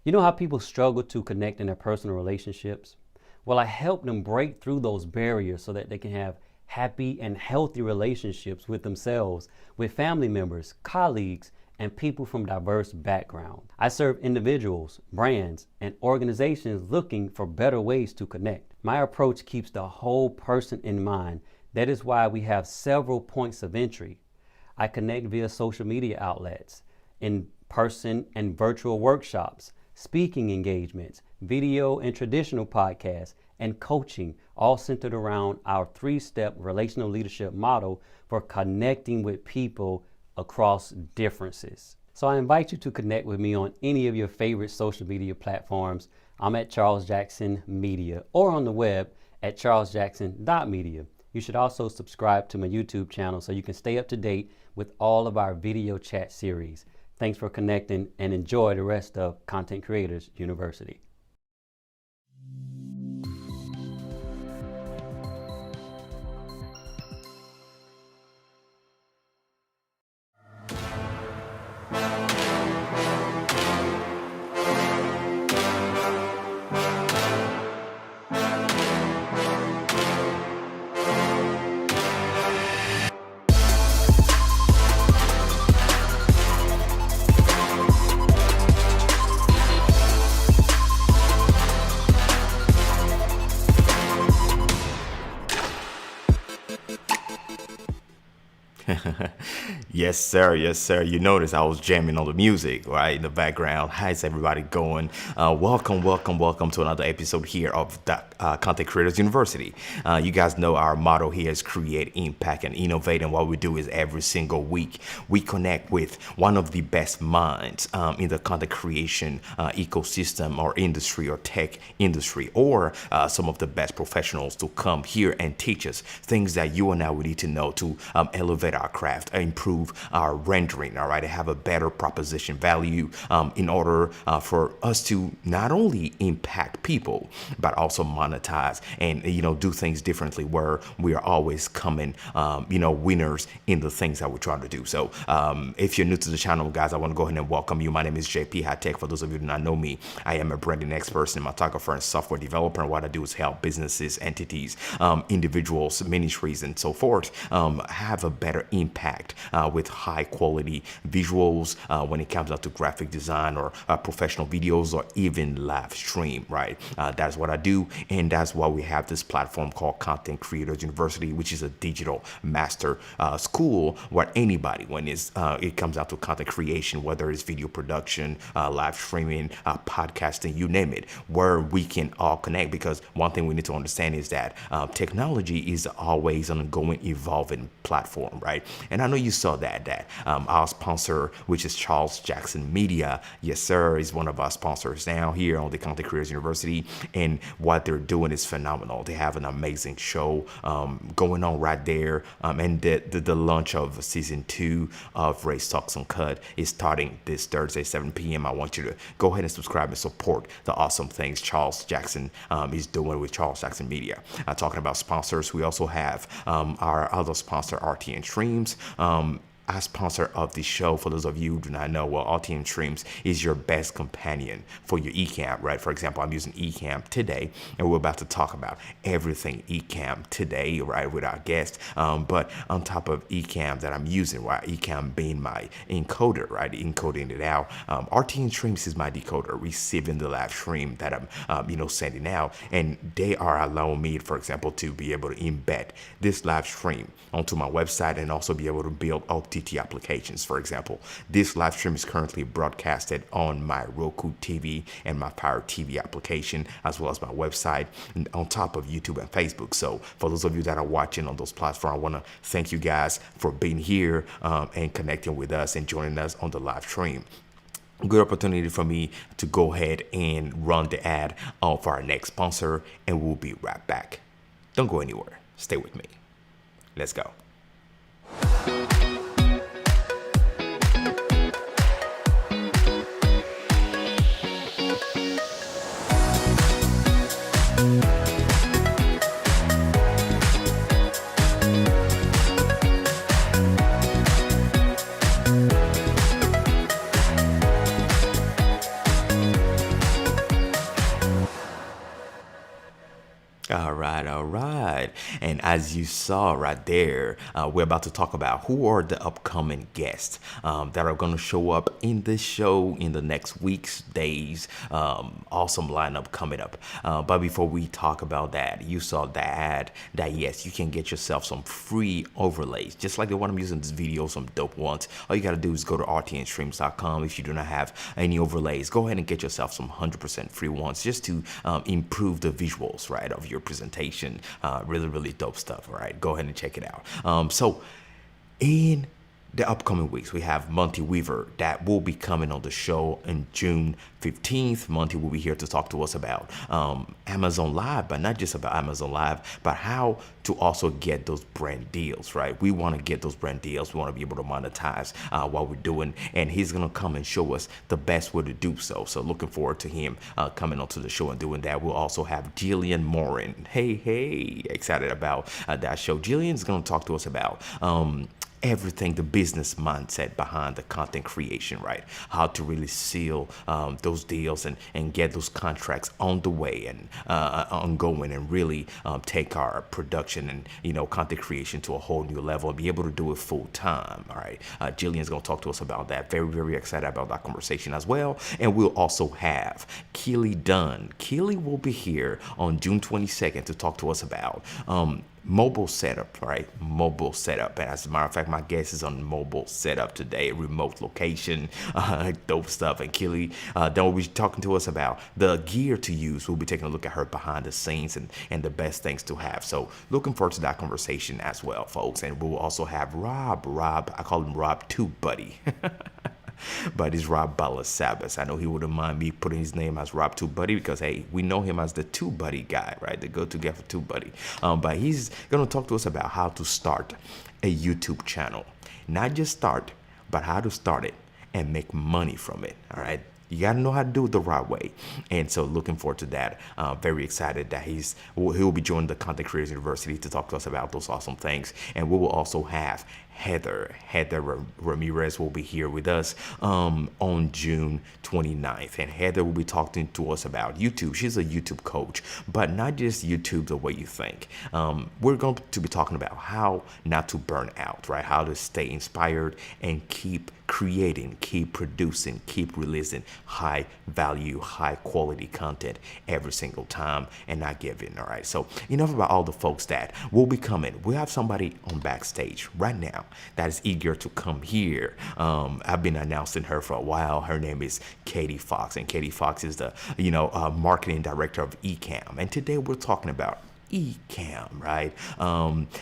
You know how people struggle to connect in their personal relationships? Well, I help them break through those barriers so that they can have happy and healthy relationships with themselves, with family members, colleagues, and people from diverse backgrounds. I serve individuals, brands, and organizations looking for better ways to connect. My approach keeps the whole person in mind. That is why we have several points of entry. I connect via social media outlets, in person and virtual workshops, speaking engagements, video and traditional podcasts, and coaching, all centered around our 3-step relational leadership model for connecting with people across differences. So I invite you to connect with me on any of your favorite social media platforms. I'm at Charles Jackson Media, or on the web at charlesjackson.media. You should also subscribe to my YouTube channel so you can stay up to date with all of our video chat series. Thanks for connecting, and enjoy the rest of Content Creators University. Yes, sir. Yes, sir. You notice I was jamming on the music, right, in the background. How's everybody going? Welcome to another episode here of the Content Creators University. You guys know our motto here is create, impact, and innovate. And what we do is every single week we connect with one of the best minds in the content creation ecosystem or industry or tech industry, or some of the best professionals to come here and teach us things that you and I would need to know to elevate our craft, improve our rendering, all right, to have a better proposition value in order for us to not only impact people, but also monetize and, do things differently where we are always coming, winners in the things that we're trying to do. So if you're new to the channel, guys, I want to go ahead and welcome you. My name is JP Hightek. For those of you who do not know me, I am a branding expert, cinematographer, and software developer. And what I do is help businesses, entities, individuals, ministries, and so forth have a better impact with high quality visuals when it comes out to graphic design or professional videos or even live stream, right? That's what I do, and that's why we have this platform called Content Creators University, which is a digital master school where anybody, when it comes out to content creation, whether it's video production, live streaming, podcasting, you name it, where we can all connect. Because one thing we need to understand is that technology is always an ongoing, evolving platform, right? And I know you saw that our sponsor, which is Charles Jackson Media, yes sir, is one of our sponsors now here on the Content Creators University, and what they're doing is phenomenal. They have an amazing show going on right there, and the launch of season 2 of Race Talks Uncut is starting this Thursday, 7 p.m. I want you to go ahead and subscribe and support the awesome things Charles Jackson is doing with Charles Jackson Media. Talking about sponsors, we also have our other sponsor, RTN Streams. As sponsor of the show, for those of you who do not know, well, RTN Streams is your best companion for your Ecamm, right? For example, I'm using Ecamm today, and we're about to talk about everything Ecamm today, right, with our guest. But on top of Ecamm that I'm using, right, Ecamm being my encoder, right, encoding it out, RTN Streams is my decoder, receiving the live stream that I'm, sending out, and they are allowing me, for example, to be able to embed this live stream onto my website and also be able to build OTT applications. For example, this live stream is currently broadcasted on my Roku TV and my Fire TV application, as well as my website, and on top of YouTube and Facebook. So for those of you that are watching on those platforms, I want to thank you guys for being here and connecting with us and joining us on the live stream. Good opportunity for me to go ahead and run the ad for our next sponsor, and we'll be right back. Don't go anywhere. Stay with me. Let's go. right. And as you saw right there, we're about to talk about who are the upcoming guests that are going to show up in this show in the next weeks, days. Awesome lineup coming up. But before we talk about that, you saw the ad that yes, you can get yourself some free overlays, just like the one I'm using in this video, some dope ones. All you got to do is go to rtnstreams.com. If you do not have any overlays, go ahead and get yourself some 100% free ones just to improve the visuals, right, of your presentation. Really, really dope stuff. All right, go ahead and check it out. So in the upcoming weeks, we have Monty Weaver that will be coming on the show on June 15th. Monty will be here to talk to us about Amazon Live, but not just about Amazon Live, but how to also get those brand deals, right? We want to get those brand deals. We want to be able to monetize what we're doing, and he's going to come and show us the best way to do so. So looking forward to him coming onto the show and doing that. We'll also have Jillian Morin. Hey, excited about that show. Jillian's going to talk to us about everything, the business mindset behind the content creation, right? How to really seal those deals and get those contracts on the way and ongoing, and really take our production and content creation to a whole new level and be able to do it full time. All right, Jillian's gonna talk to us about that. Very, very excited about that conversation as well. And we'll also have Keely Dunn. Keely will be here on June 22nd to talk to us about mobile setup, right? Mobile setup. And as a matter of fact, my guest is on mobile setup today, remote location, dope stuff. And Keely then will be talking to us about the gear to use. We'll be taking a look at her behind the scenes and the best things to have. So looking forward to that conversation as well, folks. And we will also have Rob, I call him Rob Too Buddy. But it's Rob Balasabas. I know he wouldn't mind me putting his name as Rob Two Buddy because, hey, we know him as the Two Buddy guy, right? The go-together Two Buddy. But he's going to talk to us about how to start a YouTube channel. Not just start, but how to start it and make money from it, all right? You got to know how to do it the right way. And so looking forward to that. Very excited that he'll be joining the Content Creators University to talk to us about those awesome things. And we will also have Heather Ramirez will be here with us on June 29th. And Heather will be talking to us about YouTube. She's a YouTube coach, but not just YouTube the way you think. We're going to be talking about how not to burn out, right? How to stay inspired and keep creating, keep producing, keep releasing high value, high quality content every single time and not give in. All right. So enough about all the folks that will be coming. We have somebody on backstage right now that is eager to come here. I've been announcing her for a while. Her name is Katie Fawkes, and Katie Fawkes is the marketing director of Ecamm. And today we're talking about Ecamm, right?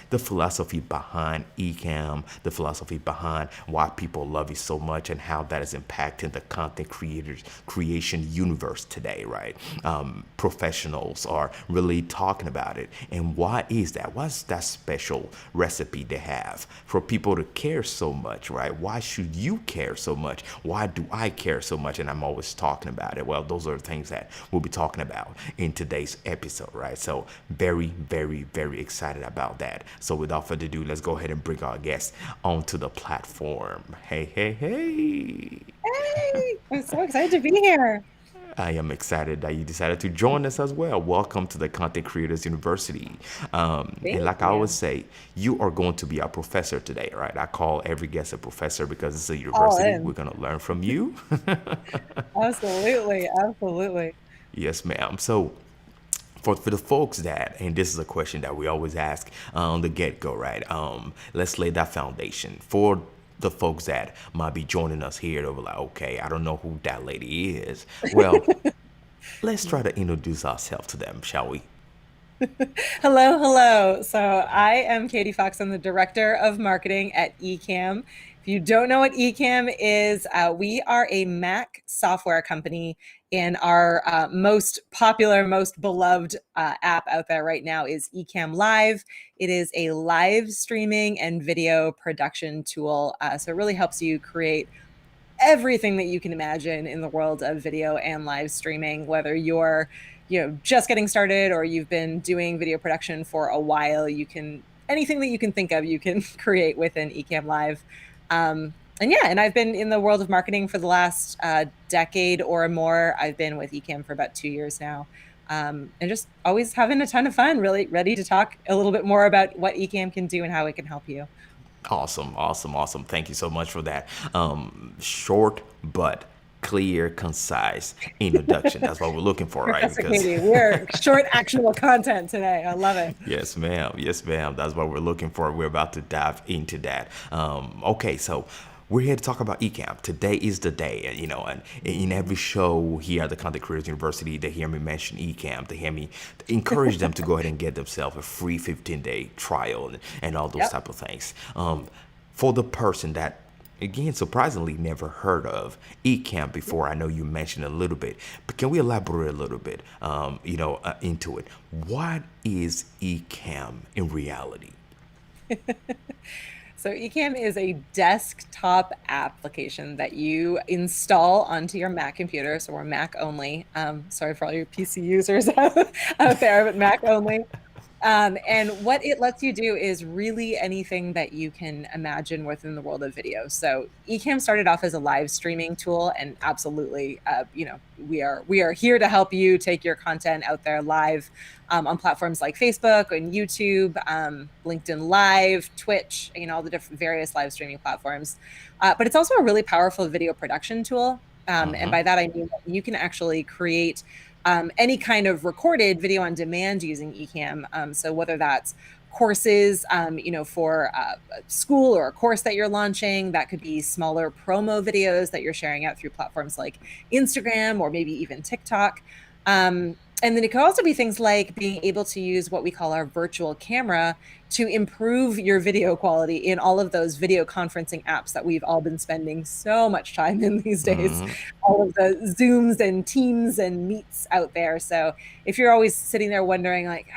The philosophy behind Ecamm, the philosophy behind why people love it so much, and how that is impacting the content creation universe today, right? Professionals are really talking about it, and why is that? What's that special recipe they have for people to care so much, right? Why should you care so much? Why do I care so much? And I'm always talking about it. Well, those are the things that we'll be talking about in today's episode, right? So very, very, very excited about that. So without further ado, let's go ahead and bring our guest onto the platform. Hey. Hey, I'm so excited to be here. I am excited that you decided to join us as well. Welcome to the Content Creators University. And Thank like I always you. say, you are going to be our professor today, right? I call every guest a professor because it's a All university. We're in. going to learn from you. Absolutely. Absolutely. Yes, ma'am. So for the folks that, and this is a question that we always ask on the get-go, right? Let's lay that foundation for the folks that might be joining us here. They'll be like, okay, I don't know who that lady is. Well, let's try to introduce ourselves to them, shall we? Hello. So I am Katie Fox. I'm the director of marketing at Ecamm. If you don't know what Ecamm is, we are a Mac software company, and our most popular, most beloved app out there right now is Ecamm Live. It is a live streaming and video production tool. So it really helps you create everything that you can imagine in the world of video and live streaming, whether you're just getting started or you've been doing video production for a while. You can anything that you can think of, you can create within Ecamm Live. And I've been in the world of marketing for the last decade or more. I've been with Ecamm for about 2 years now. and just always having a ton of fun, really ready to talk a little bit more about what Ecamm can do and how it can help you. Awesome, awesome, awesome. Thank you so much for that. Short but clear, concise introduction. That's what we're looking for, right? Professor Because Katie, we're short, actionable content today. I love it. yes, ma'am. Yes, ma'am. That's what we're looking for. We're about to dive into that. Okay, so we're here to talk about Ecamm. Today is the day, and in every show here at the Content Creators University, they hear me mention Ecamm. They hear me encourage them to go ahead and get themselves a free 15-day trial and all those Yep. type of things. For the person that again, surprisingly, never heard of Ecamm before. I know you mentioned a little bit, but can we elaborate a little bit, into it? What is Ecamm in reality? So Ecamm is a desktop application that you install onto your Mac computer. So we're Mac only. Sorry for all your PC users out there, but Mac only. And what it lets you do is really anything that you can imagine within the world of video. So Ecamm started off as a live streaming tool, and absolutely, we are here to help you take your content out there live on platforms like Facebook and YouTube, LinkedIn Live, Twitch, all the different various live streaming platforms. But it's also a really powerful video production tool. And by that I mean that you can actually create any kind of recorded video on demand using Ecamm. So whether that's courses, for school or a course that you're launching, that could be smaller promo videos that you're sharing out through platforms like Instagram or maybe even TikTok. And then it could also be things like being able to use what we call our virtual camera to improve your video quality in all of those video conferencing apps that we've all been spending so much time in these days, all of the Zooms and Teams and Meets out there. So if you're always sitting there wondering, like,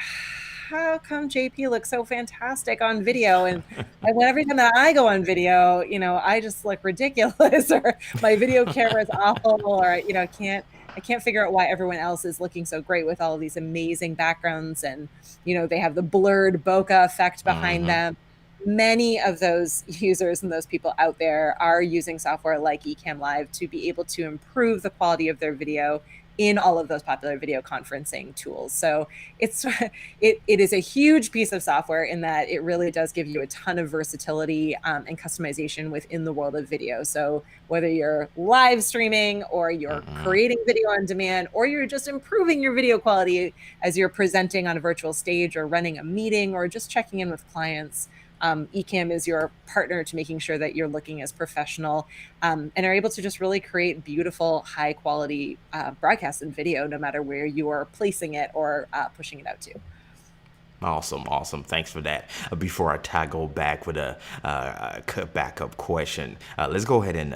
how come JP looks so fantastic on video? And every time that I go on video, I just look ridiculous, or my video camera is awful, or, I can't figure out why everyone else is looking so great with all of these amazing backgrounds. And, they have the blurred bokeh effect behind them. Many of those users and those people out there are using software like Ecamm Live to be able to improve the quality of their video in all of those popular video conferencing tools. So it is a huge piece of software in that it really does give you a ton of versatility and customization within the world of video. So whether you're live streaming or you're creating video on demand, or you're just improving your video quality as you're presenting on a virtual stage or running a meeting or just checking in with clients, Ecamm is your partner to making sure that you're looking as professional and are able to just really create beautiful, high quality broadcast and video, no matter where you are placing it or pushing it out to. Awesome. Thanks for that. Before I toggle back with a backup question, let's go ahead and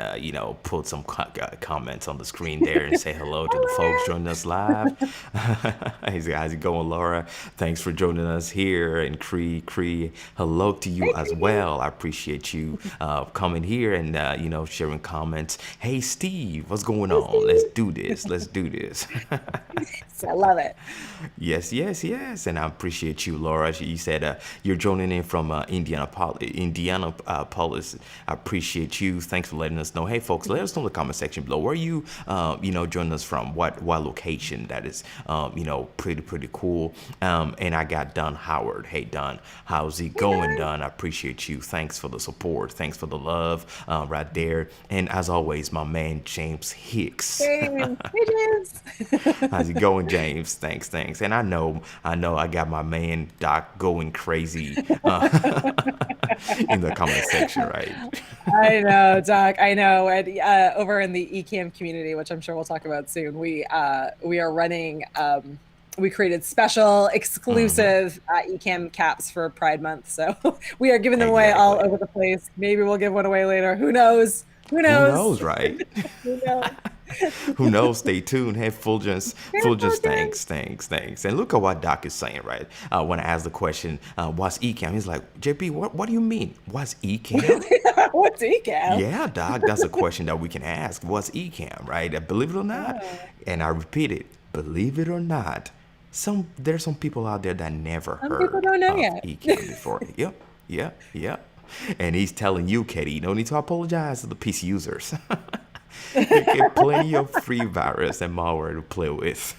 put some comments on the screen there and say hello to the folks joining us live. How's it going, Laura? Thanks for joining us here. And Cree, hello to you as well. I appreciate you coming here and sharing comments. Hey, Steve, what's going on? Let's do this. I love it. Yes. And I appreciate you, Laura. You said you're joining in from Indianapolis. I appreciate you. Thanks for letting us know. Hey, folks, let us know in the comment section below where you, joining us from. What location? That is, pretty cool. And I got Don Howard. Hey, Don, how's it going, Don? I appreciate you. Thanks for the support. Thanks for the love right there. And as always, my man, James Hicks. Hey, James. How's it going, James? Thanks. And I know I got my man Doc going crazy in the comment section, right? I know, Doc. I know. And over in the Ecamm community, which I'm sure we'll talk about soon, we are running. We created special, exclusive Ecamm caps for Pride Month, so we are giving them away all over the place. Maybe we'll give one away later. Who knows? Who knows, right? Who knows? Who knows? Stay tuned. Hey, Fulgence, thanks. And look at what Doc is saying, right? When I asked the question, what's Ecamm? He's like, JP, what do you mean? What's Ecamm? What's Ecamm? Yeah, Doc, that's a question that we can ask. What's Ecamm, right? Believe it or not, and I repeat it, believe it or not, there's some people out there that never heard people don't know of yet. Ecamm before. Yep. And he's telling you, Katie, you don't need to apologize to the PC users. You get plenty of free virus and malware to play with.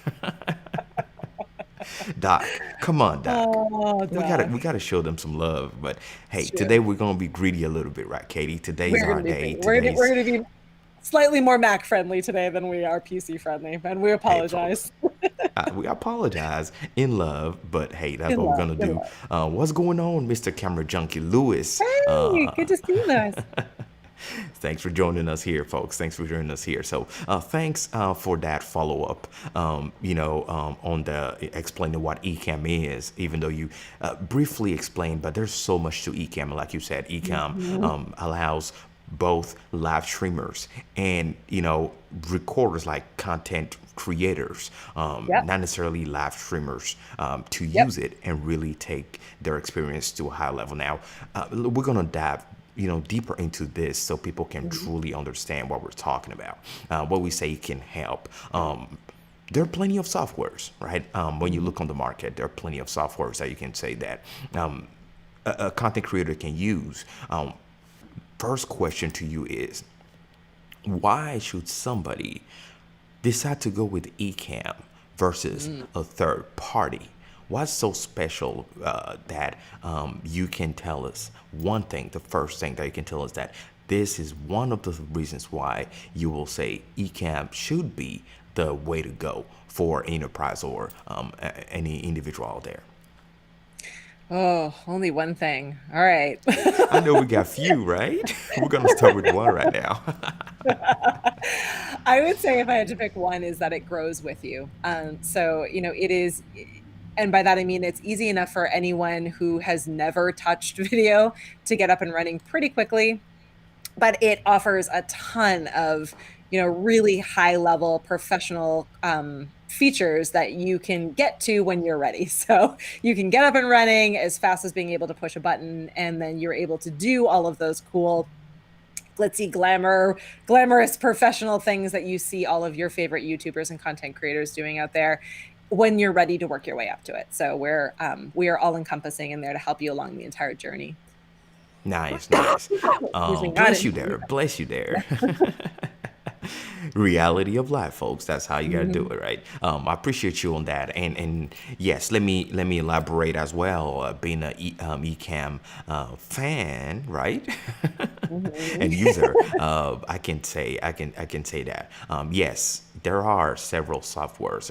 Doc, come on, Doc. Oh, We Doc. gotta show them some love. But hey, It's today true. we're gonna be greedy a little bit, right, Katie? Today's We're our gonna be day. great. We're Today's gonna be slightly more Mac friendly today than we are PC friendly, and we hey, folks. apologize. We apologize in love, but hey, that's Good what we're luck. gonna Good do. luck. What's going on, Mr. Camera Junkie Lewis? Hey, good to see you guys. Thanks for joining us here, folks. Thanks for joining us here. So, thanks for that follow up. On the explaining what Ecamm is, even though you briefly explained, but there's so much to Ecamm. Like you said, Ecamm Mhm. allows both live streamers and recorders like content creators, Yep. not necessarily live streamers, to Yep. use it and really take their experience to a high level. Now, we're gonna dive deeper into this so people can Mhm. truly understand what we're talking about. What we say can help. There are plenty of softwares, right? When you Mhm. look on the market, there are plenty of softwares that you can say that a content creator can use. First question to you is, why should somebody decide to go with Ecamm versus Mm. a third party? What's so special that you can tell us one thing, the first thing that you can tell us that this is one of the reasons why you will say Ecamm should be the way to go for enterprise or any individual out there? Oh, only one thing. All right. I know we got few, right? We're gonna start with one right now. I would say if I had to pick one is that it grows with you. So, it is, and by that I mean it's easy enough for anyone who has never touched video to get up and running pretty quickly, but it offers a ton of, really high level professional features that you can get to when you're ready. So you can get up and running as fast as being able to push a button, and then you're able to do all of those cool glitzy glamorous professional things that you see all of your favorite YouTubers and content creators doing out there when you're ready to work your way up to it. So we are all encompassing and there to help you along the entire journey. Nice, nice. Excuse me, God. Bless you there. Bless you there. Reality of life, folks. That's how you gotta do Mhm. it, right? I appreciate you on that, and yes, let me elaborate as well. Being a Ecamm fan, right, Mhm. and user, I can say that. Yes, there are several softwares,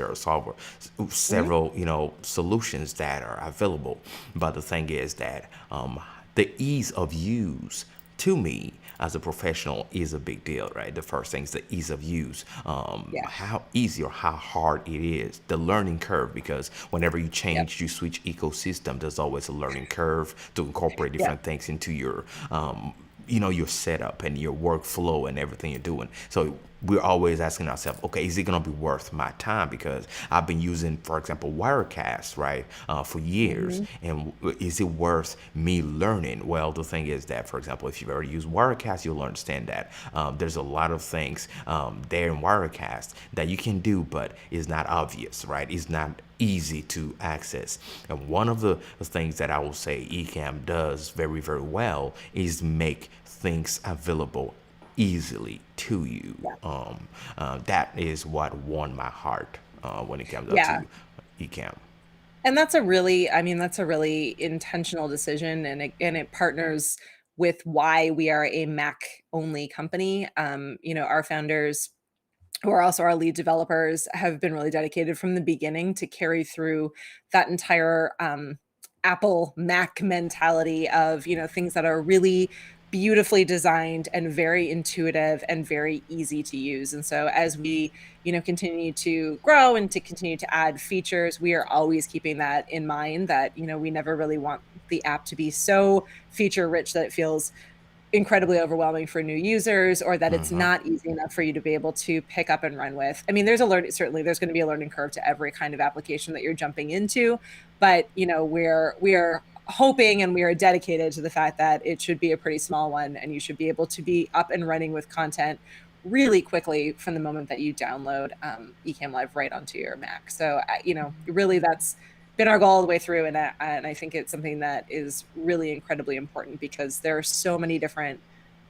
Mhm. several solutions that are available, but the thing is that the ease of use to me as a professional is a big deal, right? The first thing is the ease of use, Yeah. how easy or how hard it is, the learning curve, because whenever you Yep. change, you switch ecosystem, there's always a learning curve to incorporate Yep. different things into your your setup and your workflow and everything you're doing. So we're always asking ourselves, okay, is it gonna be worth my time? Because I've been using, for example, Wirecast, right, for years, Mhm. and is it worth me learning? Well, the thing is that, for example, if you've ever used Wirecast, you'll understand that there's a lot of things there in Wirecast that you can do, but it's not obvious, right? It's not easy to access. And one of the things that I will say Ecamm does very, very well is make things available easily to you. Yeah. That is what won my heart when it comes up Yeah. to Ecamm. And that's a really, I mean, that's a really intentional decision, and it partners with why we are a Mac only company. Our founders, who are also our lead developers, have been really dedicated from the beginning to carry through that entire Apple Mac mentality of, things that are really beautifully designed and very intuitive and very easy to use. And so as we, continue to grow and to continue to add features, we are always keeping that in mind that, we never really want the app to be so feature rich that it feels incredibly overwhelming for new users, or that it's not easy enough for you to be able to pick up and run with. I mean, certainly there's going to be a learning curve to every kind of application that you're jumping into, but we are hoping and we are dedicated to the fact that it should be a pretty small one, and you should be able to be up and running with content really quickly from the moment that you download Ecamm Live right onto your Mac. So really that's been our goal all the way through, and I think it's something that is really incredibly important because there are so many different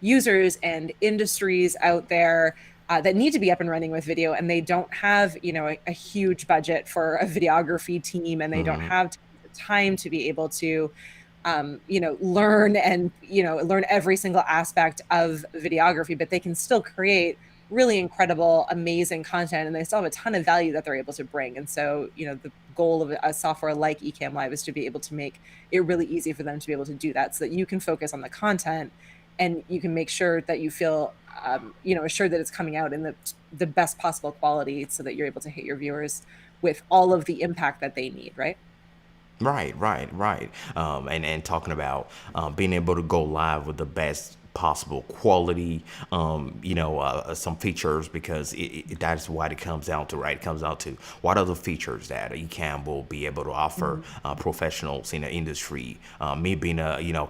users and industries out there. that need to be up and running with video, and they don't have, a huge budget for a videography team, and they don't have time to be able to learn and, learn every single aspect of videography, but they can still create really incredible, amazing content, and they still have a ton of value that they're able to bring. And so, the goal of a software like Ecamm Live is to be able to make it really easy for them to be able to do that, so that you can focus on the content and you can make sure that you feel, assured that it's coming out in the best possible quality, so that you're able to hit your viewers with all of the impact that they need, right? Right. And talking about being able to go live with the best possible quality, some features, because that's what it comes down to, right? It comes down to what are the features that Ecamm will be able to offer professionals in the industry. Me being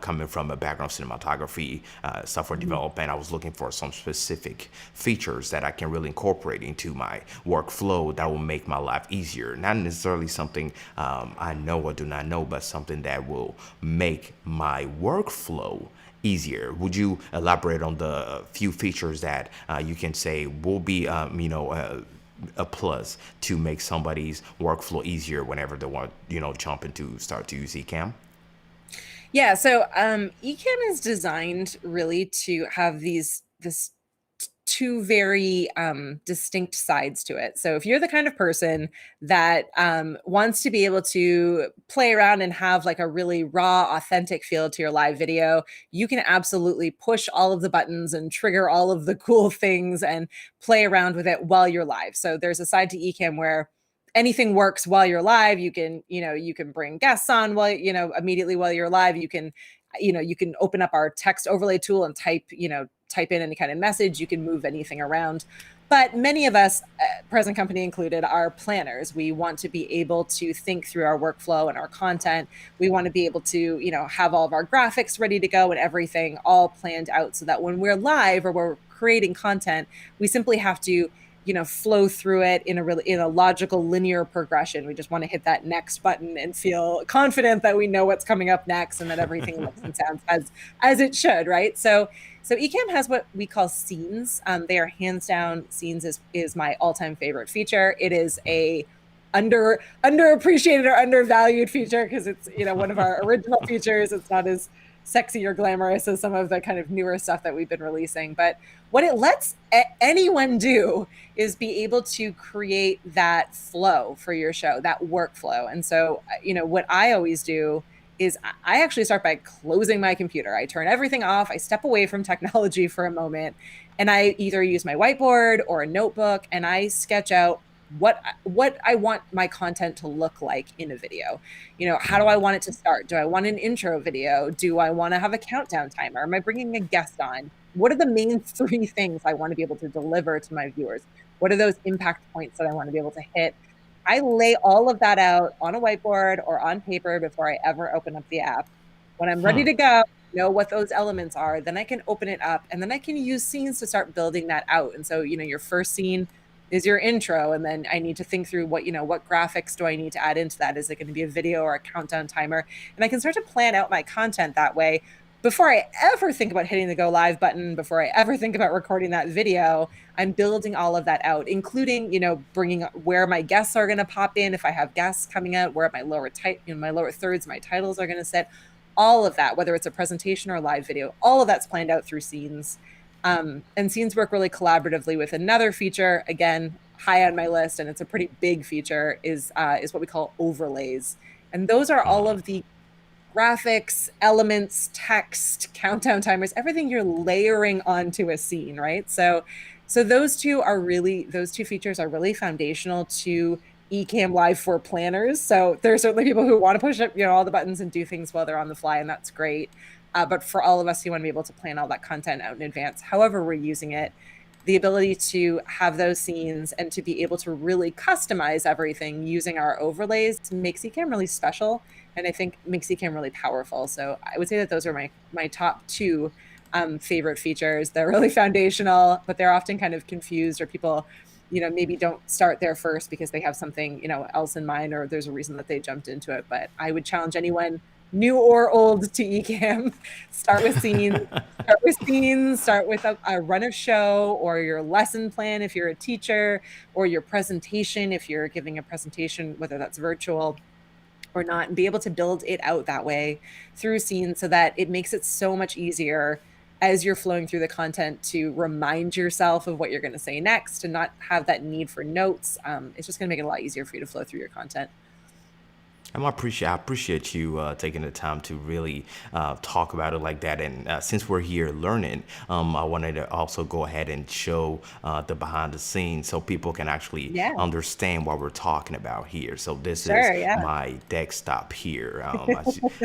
coming from a background of cinematography, software development, I was looking for some specific features that I can really incorporate into my workflow that will make my life easier. Not necessarily something I know or do not know, but something that will make my workflow easier. Would you elaborate on the few features that you can say will be, a plus to make somebody's workflow easier whenever they want, jump into start to use Ecamm? Yeah, so Ecamm is designed really to have this two very distinct sides to it. So if you're the kind of person that wants to be able to play around and have like a really raw, authentic feel to your live video, you can absolutely push all of the buttons and trigger all of the cool things and play around with it while you're live. So there's a side to Ecamm where anything works while you're live. You can bring guests on while, immediately while you're live. You can open up our text overlay tool and type in any kind of message. You can move anything around. But many of us, present company included, are planners. We want to be able to think through our workflow and our content. We want to be able to, have all of our graphics ready to go and everything all planned out, so that when we're live or we're creating content, we simply have to, flow through it in a logical, linear progression. We just want to hit that next button and feel confident that we know what's coming up next and that everything looks and sounds as it should, right? So Ecamm has what we call scenes. They are hands down, scenes is my all-time favorite feature. It is a underappreciated or undervalued feature, because it's, one of our original features. It's not as sexy or glamorous as some of the kind of newer stuff that we've been releasing. But what it lets anyone do is be able to create that flow for your show, that workflow. And so, what I always do is I actually start by closing my computer. I turn everything off. I step away from technology for a moment, and I either use my whiteboard or a notebook, and I sketch out what I want my content to look like in a video. How do I want it to start? Do I want an intro video? Do I want to have a countdown timer? Am I bringing a guest on? What are the main three things I want to be able to deliver to my viewers? What are those impact points that I want to be able to hit? I lay all of that out on a whiteboard or on paper before I ever open up the app. When I'm ready to go, know what those elements are, then I can open it up, and then I can use scenes to start building that out. And so, your first scene is your intro, and then I need to think through what graphics do I need to add into that? Is it going to be a video or a countdown timer? And I can start to plan out my content that way before I ever think about hitting the go live button, before I ever think about recording that video. I'm building all of that out, including, bringing where my guests are going to pop in. If I have guests coming out, where my lower thirds, my titles are going to sit, all of that, whether it's a presentation or a live video, all of that's planned out through scenes. And scenes work really collaboratively with another feature, again, high on my list, and it's a pretty big feature, is what we call overlays. And those are all of the graphics, elements, text, countdown timers, everything you're layering onto a scene, right? So those two features are really foundational to Ecamm Live for planners. So there are certainly people who want to push up, all the buttons and do things while they're on the fly, and that's great. But for all of us who want to be able to plan all that content out in advance, however we're using it, the ability to have those scenes and to be able to really customize everything using our overlays makes Ecamm really special, and I think makes Ecamm really powerful. So I would say that those are my top two favorite features. They're really foundational, but they're often kind of confused, or people, maybe don't start there first because they have something, else in mind, or there's a reason that they jumped into it. But I would challenge anyone new or old to Ecamm, start with scenes. Start with a run of show or your lesson plan if you're a teacher, or your presentation if you're giving a presentation, whether that's virtual or not, and be able to build it out that way through scenes so that it makes it so much easier as you're flowing through the content to remind yourself of what you're going to say next and not have that need for notes. It's just going to make it a lot easier for you to flow through your content. I appreciate you taking the time to really talk about it like that. And since we're here learning, I wanted to also go ahead and show the behind the scenes so people can actually Yeah, understand what we're talking about here. So this is sure. Yeah. my desktop here,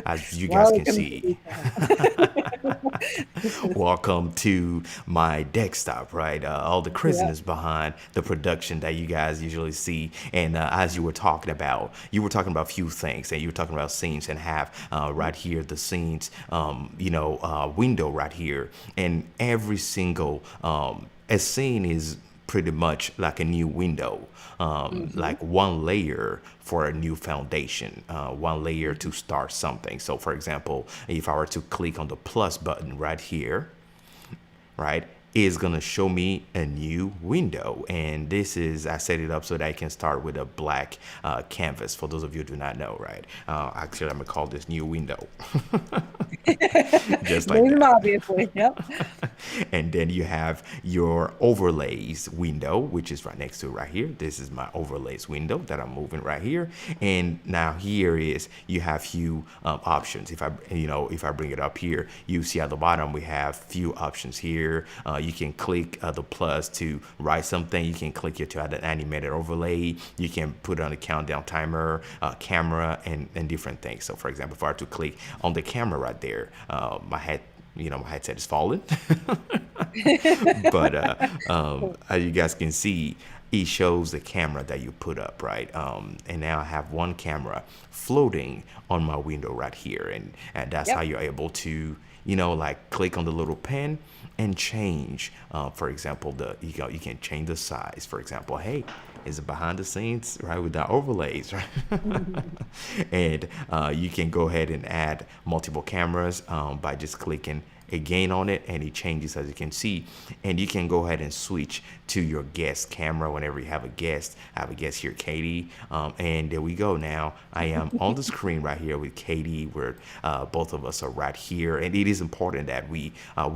as you guys can Welcome to see. Welcome to my desktop, right? All the Yeah. craziness behind the production that you guys usually see. And as you were talking about a few things, and you were talking about scenes, and have right here the scenes, window right here, and every single a scene is pretty much like a new window, Mhm. like one layer for a new foundation, one layer to start something. So, for example, if I were to click on the plus button right here, right, is gonna show me a new window. And this is, I set it up so that I can start with a black canvas. For those of you who do not know, right? Actually, I'm gonna call this new window, just like Name that. obviously. Yep. And then you have your overlays window, which is right next to it right here. This is my overlays window that I'm moving right here. And now here is, you have few options. If I bring it up here, you see at the bottom we have few options here. You can click the plus to write something. You can click here to add an animated overlay. You can put on a countdown timer, camera, and different things. So for example, if I were to click on the camera right there, my headset is falling. But as you guys can see, it shows the camera that you put up, right? And now I have one camera floating on my window right here, and that's how Yep. you're able to, like, click on the little pen and change. For example, you can change the size. For example, hey, is it behind the scenes, right, with the overlays, right? And you can go ahead and add multiple cameras by just clicking again on it, and it changes, as you can see. And you can go ahead and switch to your guest camera whenever you have a guest. I have a guest here, Katie, and there we go. Now I am on the screen right here with Katie, where both of us are right here. And it is important that we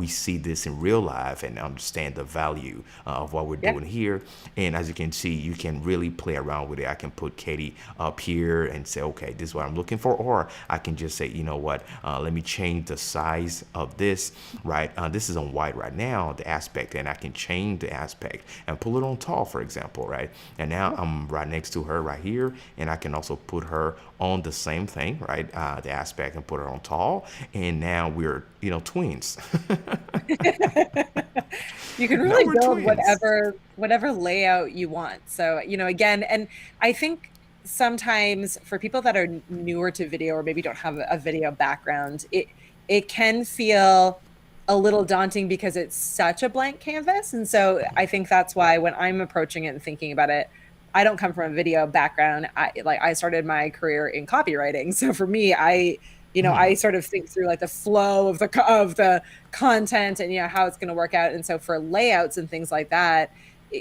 see this in real life and understand the value of what we're Yeah. doing here. And as you can see, you can really play around with it. I can put Katie up here and say, okay, this is what I'm looking for. Or I can just say, you know what, let me change the size of this, right? This is on white right now, the aspect, and I can change the aspect and pull it on tall, for example, right? And now I'm right next to her right here, and I can also put her on the same thing, right? The aspect, and put her on tall. And now we're, twins. You can Now really we're build twins. whatever layout you want. So, again, and I think sometimes for people that are newer to video or maybe don't have a video background, it can feel a little daunting because it's such a blank canvas. And so I think that's why when I'm approaching it and thinking about it, I don't come from a video background. I started my career in copywriting. So for me, I sort of think through like the flow of the content and how it's going to work out. And so for layouts and things like that,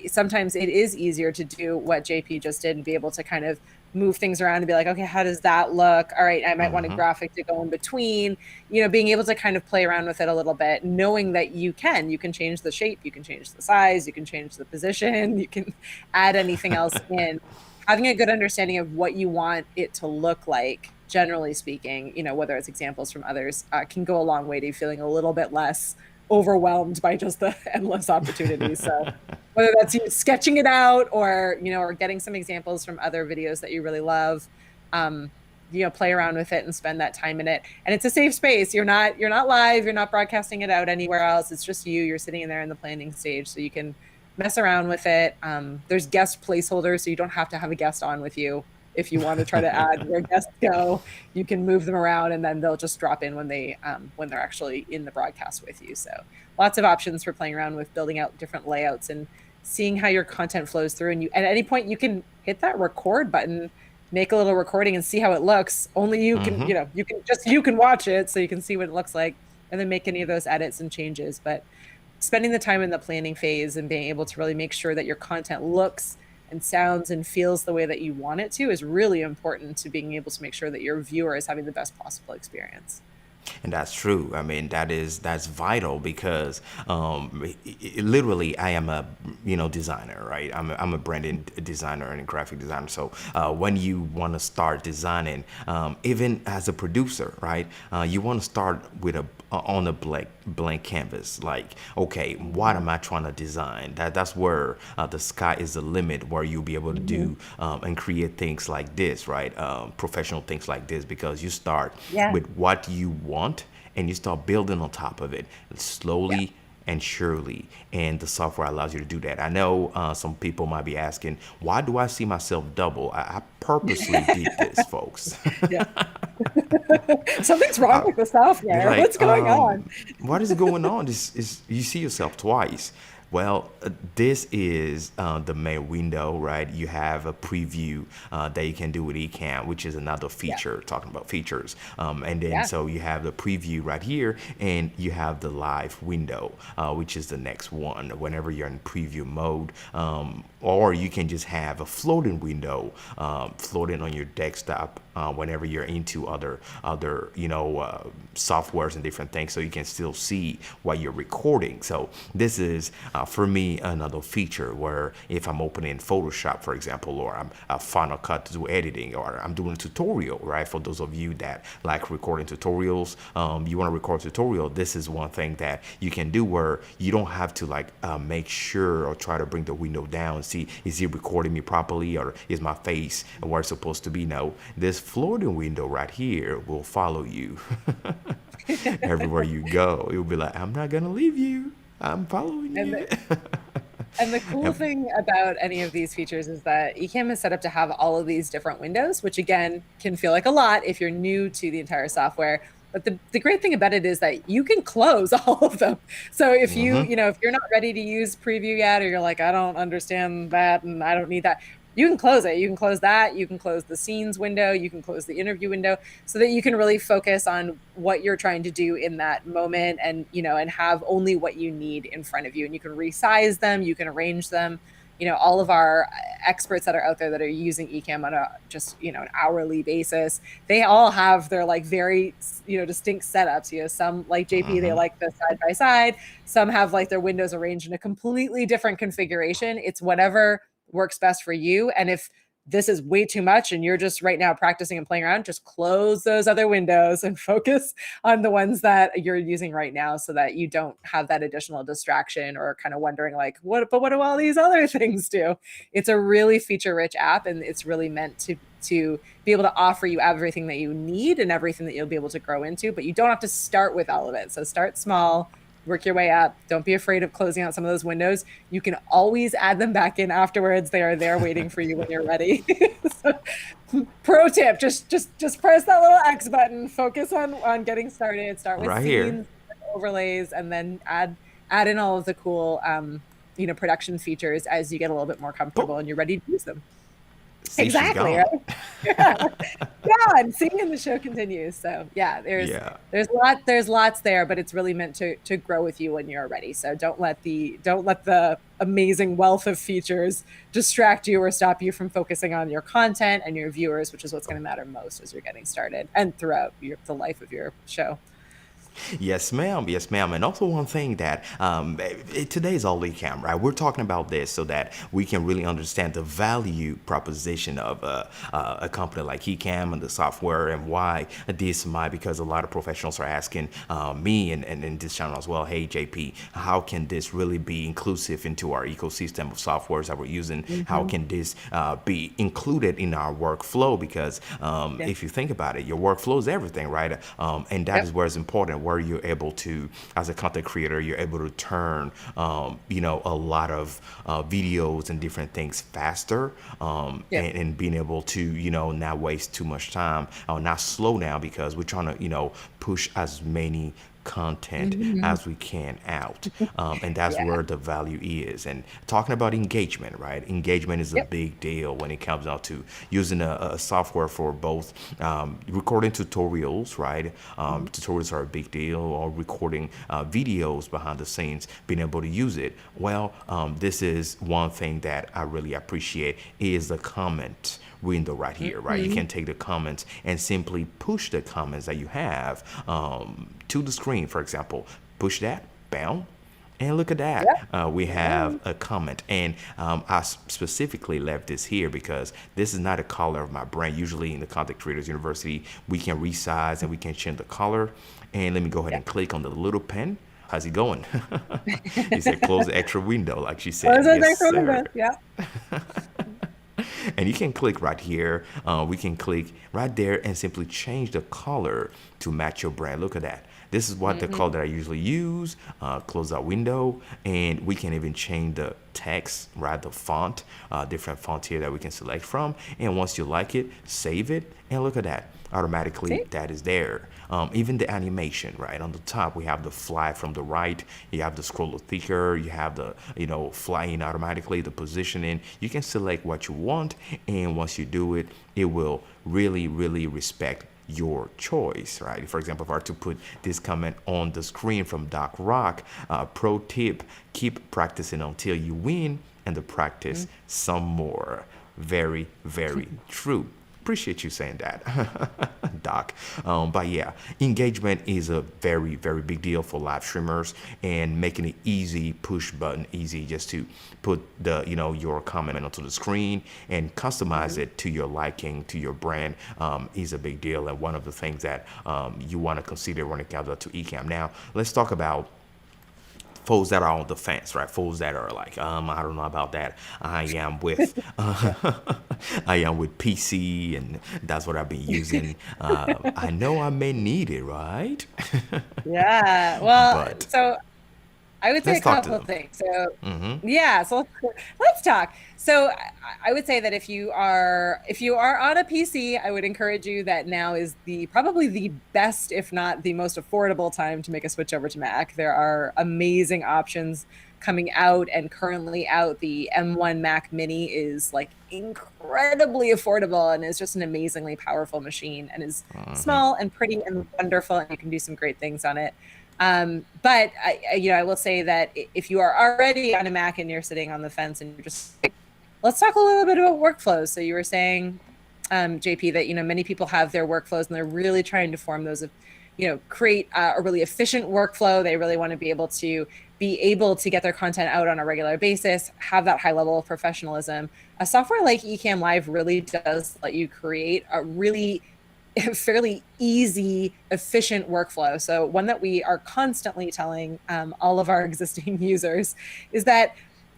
sometimes it is easier to do what JP just did and be able to kind of move things around and be like, okay, how does that look? All right, I might want a graphic to go in between, being able to kind of play around with it a little bit, knowing that you can change the shape, you can change the size, you can change the position, you can add anything else in. Having a good understanding of what you want it to look like, generally speaking, whether it's examples from others, can go a long way to feeling a little bit less overwhelmed by just the endless opportunities. So whether that's you sketching it out or getting some examples from other videos that you really love, play around with it and spend that time in it. And it's a safe space. You're not live, you're not broadcasting it out anywhere else. It's just you're sitting in there in the planning stage, so you can mess around with it. There's guest placeholders, so you don't have to have a guest on with you. If you want to try to add where guests go, you can move them around, and then they'll just drop in when they're actually in the broadcast with you. So lots of options for playing around with building out different layouts and seeing how your content flows through. And at any point you can hit that record button make a little recording and see how it looks. Only you can, Mm-hmm. you can watch it so you can see what it looks like and then make any of those edits and changes. But spending the time in the planning phase and being able to really make sure that your content looks and sounds and feels the way that you want it to is really important to being able to make sure that your viewer is having the best possible experience. And that's true. I mean, that's vital because literally, I am a designer, right? I'm a branding designer and a graphic designer. So when you want to start designing, even as a producer, right, you want to start with a on a blank canvas. Like, okay, what am I trying to design? That's where the sky is the limit, where you'll be able to Mm-hmm. do and create things like this, right? Professional things like this, because you start Yeah. with what you want and you start building on top of it Yeah. slowly and surely, and the software allows you to do that. I know some people might be asking, why do I see myself double? I purposely did this, folks. Yeah. Something's wrong with the You're software. like, What's going on? what is going on? This is you see yourself twice. Well, this is the main window, right? You have a preview that you can do with Ecamm, which is another Yeah. feature, talking about features. And then Yeah. so you have the preview right here, and you have the live window, which is the next one whenever you're in preview mode. Or you can just have a floating window floating on your desktop whenever you're into other softwares and different things, so you can still see what you're recording. So this is for me another feature where if I'm opening Photoshop, for example, or I'm Final Cut to do editing, or I'm doing a tutorial, right? For those of you that like recording tutorials, you want to record a tutorial, this is one thing that you can do where you don't have to like make sure or try to bring the window down and see, is he recording me properly, or is my face where it's supposed to be? No, this floating window right here will follow you everywhere you go. It will be like, I'm not gonna leave you, I'm following And you. the, and the cool And- thing about any of these features is that Ecamm is set up to have all of these different windows, which again can feel like a lot if you're new to the entire software. But the great thing about it is that you can close all of them. So if if you're not ready to use preview yet, or you're like, I don't understand that and I don't need that, you can close it. You can close that. You can close the scenes window. You can close the interview window so that you can really focus on what you're trying to do in that moment and, and have only what you need in front of you. And you can resize them. You can arrange them. All of our experts that are out there that are using Ecamm on a just, an hourly basis, they all have their like very, distinct setups. Some like JP, they like the side by side. Some have like their windows arranged in a completely different configuration. It's whatever works best for you. And if this is way too much and you're just right now practicing and playing around, just close those other windows and focus on the ones that you're using right now so that you don't have that additional distraction or kind of wondering like, what do all these other things do? It's a really feature rich app, and it's really meant to be able to offer you everything that you need and everything that you'll be able to grow into, but you don't have to start with all of it. So start small, work your way up. Don't be afraid of closing out some of those windows. You can always add them back in afterwards. They are there waiting for you when you're ready. So, pro tip, just press that little X button, focus on getting started, start with right here. scenes, overlays, and then add in all of the cool production features as you get a little bit more Boop. comfortable and you're ready to use them. See, she's Exactly, gone. right? Yeah. Yeah, and seeing in the show continues. So yeah, Yeah. there's lots there, but it's really meant to grow with you when you're ready. So don't let the amazing wealth of features distract you or stop you from focusing on your content and your viewers, which is what's going to matter most as you're getting started and throughout the life of your show. Yes, ma'am. Yes, ma'am. And also one thing that today's all Ecamm, right? We're talking about this so that we can really understand the value proposition of a company like Ecamm and the software, and why this might, because a lot of professionals are asking me and in this channel as well, hey, JP, how can this really be inclusive into our ecosystem of softwares that we're using? How Mm-hmm. can this be included in our workflow? Because Yeah. if you think about it, your workflow is everything, right? And that is Yep. where it's important, where you're able to, as a content creator, you're able to turn, a lot of videos and different things faster, Yep. and being able to, not waste too much time or not slow down, because we're trying to, push as many content as we can out. And that's Yeah. where the value is. And talking about engagement, right? Engagement is a Yep. big deal when it comes out to using a software for both recording tutorials, right? Tutorials are a big deal, or recording videos behind the scenes, being able to use it. Well, this is one thing that I really appreciate is the comment window right here, right? You can take the comments and simply push the comments that you have to the screen, for example. Push that, bam, and look at that. Yep. We have a comment. And I specifically left this here because this is not a color of my brand. Usually in the Content Creators University, we can resize and we can change the color. And let me go ahead and click on the little pen. How's it going? He said, close the extra window, like she said. Those are Yes, the sir. Yeah. And you can click right here. We can click right there and simply change the color to match your brand. Look at that. This is what the color that I usually use. Close that window, and we can even change the text, right? The font, different font here that we can select from. And once you like it, save it, and look at that. Automatically, See? that is there. Even the animation, right? On the top, we have the fly from the right. You have the scroll thicker. You have the, flying automatically, the positioning. You can select what you want. And once you do it, it will really, really respect your choice, right? For example, if I were to put this comment on the screen from Doc Rock, pro tip, keep practicing until you win and to practice some more. Very, very true. Appreciate you saying that, Doc. But yeah, engagement is a very, very big deal for live streamers, and making it easy, push button easy, just to put the, your comment onto the screen and customize it to your liking, to your brand, is a big deal. And one of the things that you want to consider when it comes to Ecamm. Now, let's talk about folks that are on the fence, right? Folks that are like, I don't know about that. I am with, I am with PC, and that's what I've been using. I know I may need it, right? Yeah. Well, But so I would say let's a talk to couple of them. things. So yeah, so let's talk. So I would say that if you are on a PC, I would encourage you that now is probably the best, if not the most affordable time to make a switch over to Mac. There are amazing options coming out and currently out. The M1 Mac Mini is like incredibly affordable and is just an amazingly powerful machine, and is small and pretty and wonderful, and you can do some great things on it. But I will say that if you are already on a Mac and you're sitting on the fence and you're just like, let's talk a little bit about workflows. So you were saying, JP, that, many people have their workflows and they're really trying to form those of, create a really efficient workflow. They really want to be able to get their content out on a regular basis, have that high level of professionalism. A software like Ecamm Live really does let you create a really fairly easy, efficient workflow. So one that we are constantly telling all of our existing users is that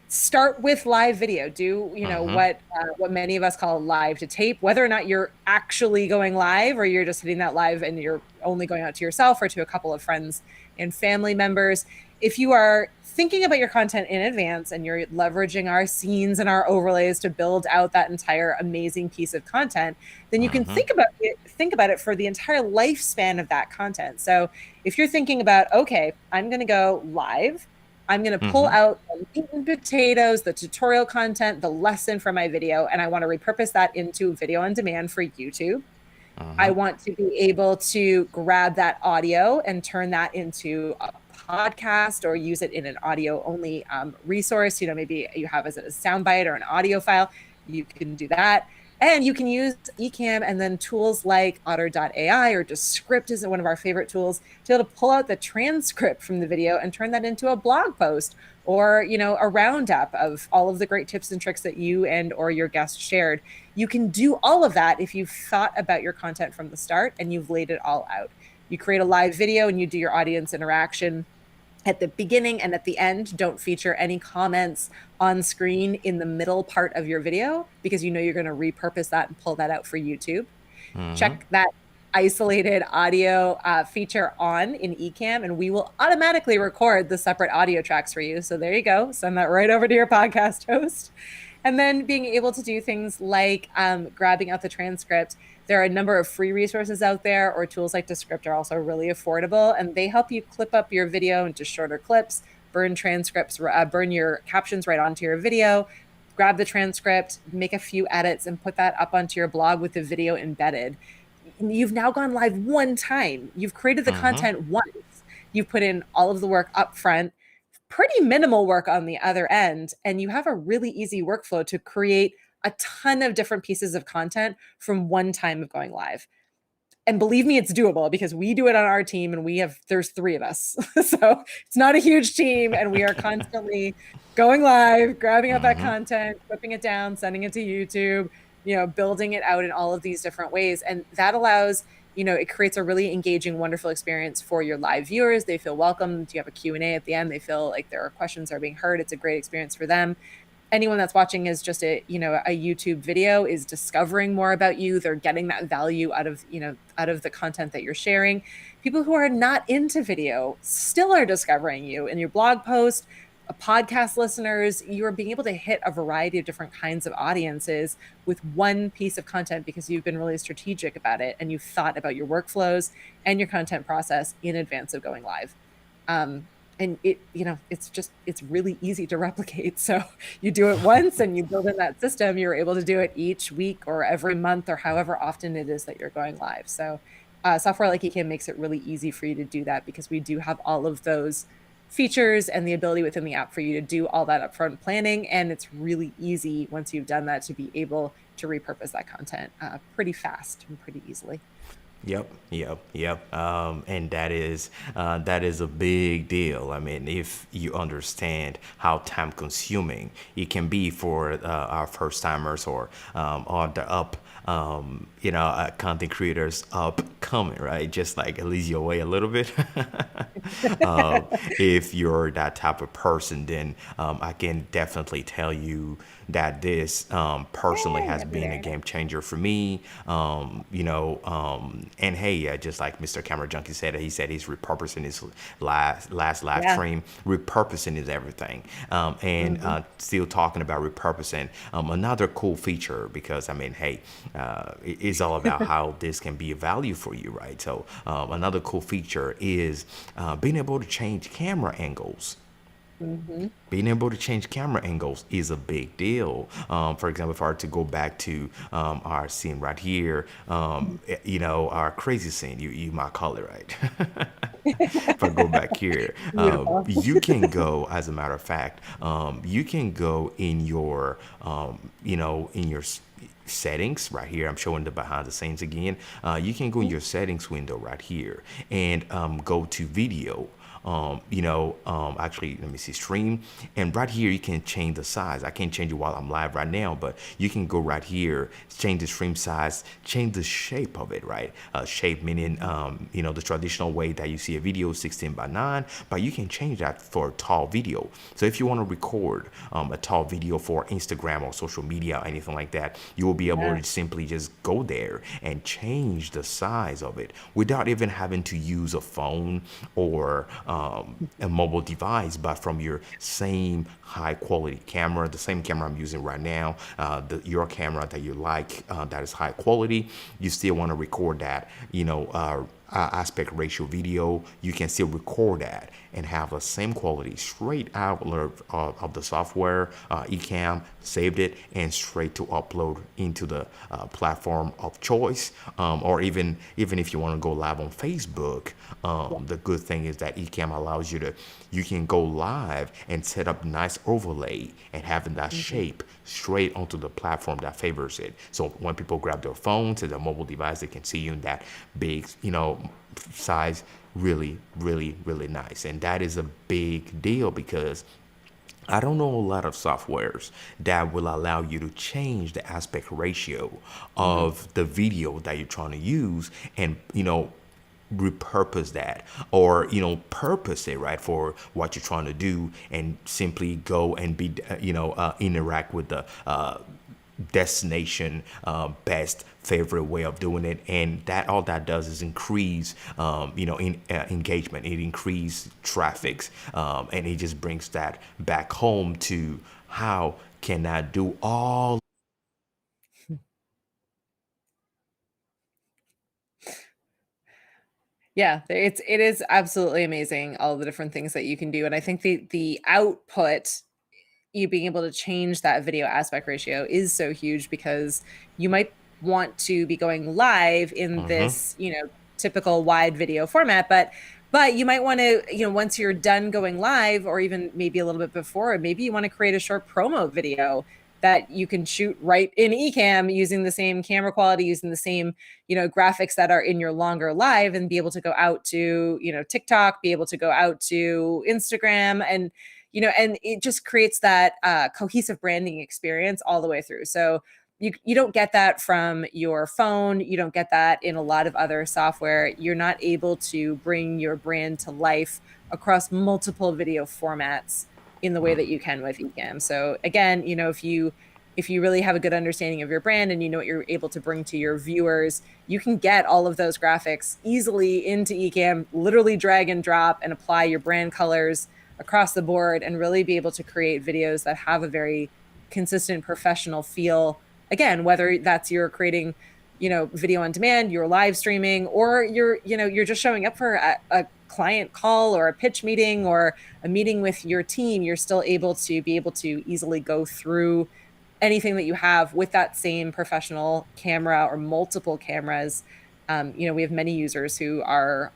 start with live video. Do what many of us call live to tape, whether or not you're actually going live or you're just hitting that live and you're only going out to yourself or to a couple of friends and family members. If you are thinking about your content in advance and you're leveraging our scenes and our overlays to build out that entire amazing piece of content, then you can think about it for the entire lifespan of that content. So if you're thinking about, okay, I'm going to go live, I'm going to pull out the meat and potatoes, the tutorial content, the lesson from my video, and I want to repurpose that into video on demand for YouTube. I want to be able to grab that audio and turn that into a podcast or use it in an audio only resource. Maybe you have as a soundbite or an audio file. You can do that. And you can use Ecamm and then tools like Otter.ai or Descript is one of our favorite tools to be able to pull out the transcript from the video and turn that into a blog post or, a roundup of all of the great tips and tricks that you and or your guest shared. You can do all of that if you've thought about your content from the start and you've laid it all out. You create a live video and you do your audience interaction at the beginning and at the end. Don't feature any comments on screen in the middle part of your video because you're going to repurpose that and pull that out for YouTube. Check that isolated audio feature on in Ecamm, and we will automatically record the separate audio tracks for you. So there you go. Send that right over to your podcast host. And then being able to do things like grabbing out the transcript. There are a number of free resources out there, or tools like Descript are also really affordable, and they help you clip up your video into shorter clips, burn transcripts, burn your captions right onto your video, grab the transcript, make a few edits, and put that up onto your blog with the video embedded. You've now gone live one time. You've created the Mm-hmm. content once. You've put in all of the work up front, pretty minimal work on the other end, and you have a really easy workflow to create a ton of different pieces of content from one time of going live. And believe me, it's doable because we do it on our team, and there's 3 of us. So it's not a huge team, and we are constantly going live, grabbing up that Mm-hmm. content, flipping it down, sending it to YouTube, building it out in all of these different ways. And that allows, it creates a really engaging, wonderful experience for your live viewers. They feel welcomed. You have a Q&A at the end. They feel like their questions are being heard. It's a great experience for them. Anyone that's watching is just a YouTube video is discovering more about you. They're getting that value out of the content that you're sharing. People who are not into video still are discovering you in your blog post. Podcast listeners, you are being able to hit a variety of different kinds of audiences with one piece of content because you've been really strategic about it, and you've thought about your workflows and your content process in advance of going live. And it's really easy to replicate. So you do it once and you build in that system, you're able to do it each week or every month or however often it is that you're going live. So software like Ecamm makes it really easy for you to do that, because we do have all of those features and the ability within the app for you to do all that upfront planning. And it's really easy once you've done that to be able to repurpose that content pretty fast and pretty easily. Yep. And that is a big deal. I mean, if you understand how time consuming it can be for our first timers or the content creators upcoming, right? Just like at least your way a little bit. If you're that type of person, then I can definitely tell you that this personally has been a game changer for me. And hey, just like Mr. Camera Junkie said, he said he's repurposing his last live stream. Repurposing is everything. Still talking about repurposing, another cool feature, because I mean, hey, it's all about how this can be a value for you, right? So another cool feature is being able to change camera angles. Being able to change camera angles is a big deal. For example, if I were to go back to our scene right here, our crazy scene, you might call it, right? If I go back here, you can go, as a matter of fact, you can go in your, in your settings right here. I'm showing the behind the scenes again. You can go in your settings window right here and go to video. Actually, let me see, stream, and right here you can change the size. I can't change it while I'm live right now, but you can go right here, change the stream size, change the shape of it, right? Shape meaning the traditional way that you see a video, 16:9, but you can change that for a tall video. So if you want to record a tall video for Instagram or social media or anything like that, you will be able to simply just go there and change the size of it without even having to use a phone or a mobile device, but from your same high quality camera, the same camera I'm using right now, your camera that you like, that is high quality. You still want to record that, aspect ratio video, you can still record that and have the same quality straight out of the software. Ecamm saved it and straight to upload into the platform of choice, or even if you want to go live on Facebook. The good thing is that Ecamm allows you can go live and set up nice overlay and having that shape straight onto the platform that favors it. So when people grab their phone to their mobile device, they can see you in that big, size. Really, really, really nice. And that is a big deal, because I don't know a lot of softwares that will allow you to change the aspect ratio of the video that you're trying to use, and repurpose that, or purpose it right for what you're trying to do, and simply go and be interact with the destination best favorite way of doing it. And that all that does is increase engagement. It increases traffics, and it just brings that back home to how can I do all Yeah, it is absolutely amazing all the different things that you can do. And I think the output, you being able to change that video aspect ratio is so huge because you might want to be going live in Mm-hmm. this, typical wide video format, but you might want to, once you're done going live or even maybe a little bit before, maybe you want to create a short promo video that you can shoot right in Ecamm using the same camera quality, using the same, graphics that are in your longer live, and be able to go out to, TikTok, be able to go out to Instagram, and it just creates that cohesive branding experience all the way through. So you don't get that from your phone. You don't get that in a lot of other software. You're not able to bring your brand to life across multiple video formats in the way that you can with Ecamm. So again, if you really have a good understanding of your brand and you know what you're able to bring to your viewers, you can get all of those graphics easily into Ecamm, literally drag and drop and apply your brand colors across the board and really be able to create videos that have a very consistent professional feel. Again, whether that's you're creating, video on demand, you're live streaming, or you're just showing up for a client call or a pitch meeting or a meeting with your team, you're still able to easily go through anything that you have with that same professional camera or multiple cameras. We have many users who are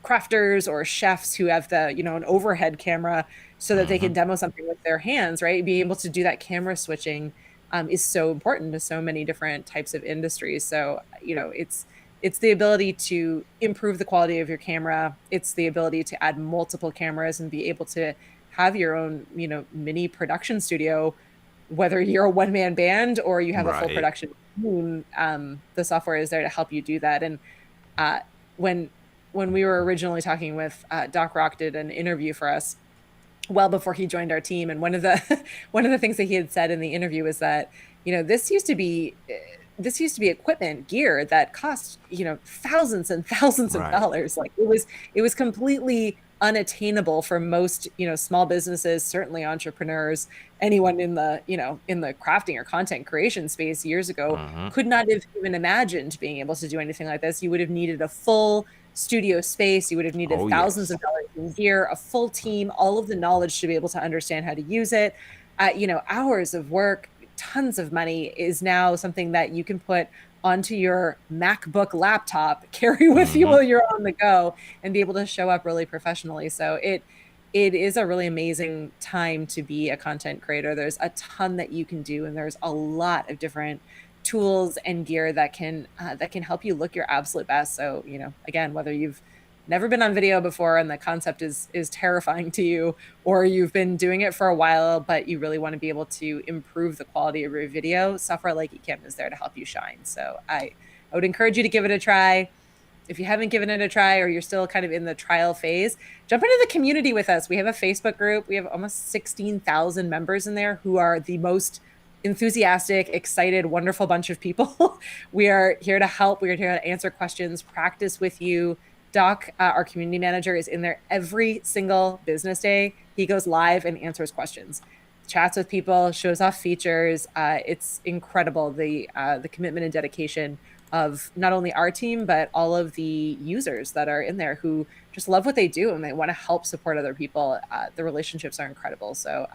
crafters or chefs who have an overhead camera so that they Mm-hmm. can demo something with their hands, right? Being able to do that camera switching is so important to so many different types of industries. So, it's the ability to improve the quality of your camera. It's the ability to add multiple cameras and be able to have your own, mini production studio, whether you're a one-man band or you have a full Right. production team. The software is there to help you do that. And uh, when when we were originally talking with Doc Rock did an interview for us well before he joined our team, and one of the one of the things that he had said in the interview was that this used to be equipment gear that cost thousands and thousands of Right. dollars. Like it was completely unattainable for most small businesses, certainly entrepreneurs, anyone in the crafting or content creation space years ago Mm-hmm. could not have even imagined being able to do anything like this. You would have needed a full studio space. You would have needed Oh thousands yes. of dollars in gear, a full team, all of the knowledge to be able to understand how to use it. Hours of work, tons of money is now something that you can put onto your MacBook laptop, carry with you Mm-hmm. while you're on the go, and be able to show up really professionally. So it is a really amazing time to be a content creator. There's a ton that you can do, and there's a lot of different tools and gear that can help you look your absolute best. So, again, whether you've never been on video before and the concept is terrifying to you, or you've been doing it for a while but you really want to be able to improve the quality of your video, software like Ecamm is there to help you shine. So I would encourage you to give it a try. If you haven't given it a try or you're still kind of in the trial phase, jump into the community with us. We have a Facebook group. We have almost 16,000 members in there who are the most enthusiastic, excited, wonderful bunch of people. We are here to help. We are here to answer questions, practice with you. Doc, our community manager, is in there every single business day. He goes live and answers questions, chats with people, shows off features. It's incredible, the commitment and dedication of not only our team but all of the users that are in there who just love what they do and they want to help support other people. The relationships are incredible. So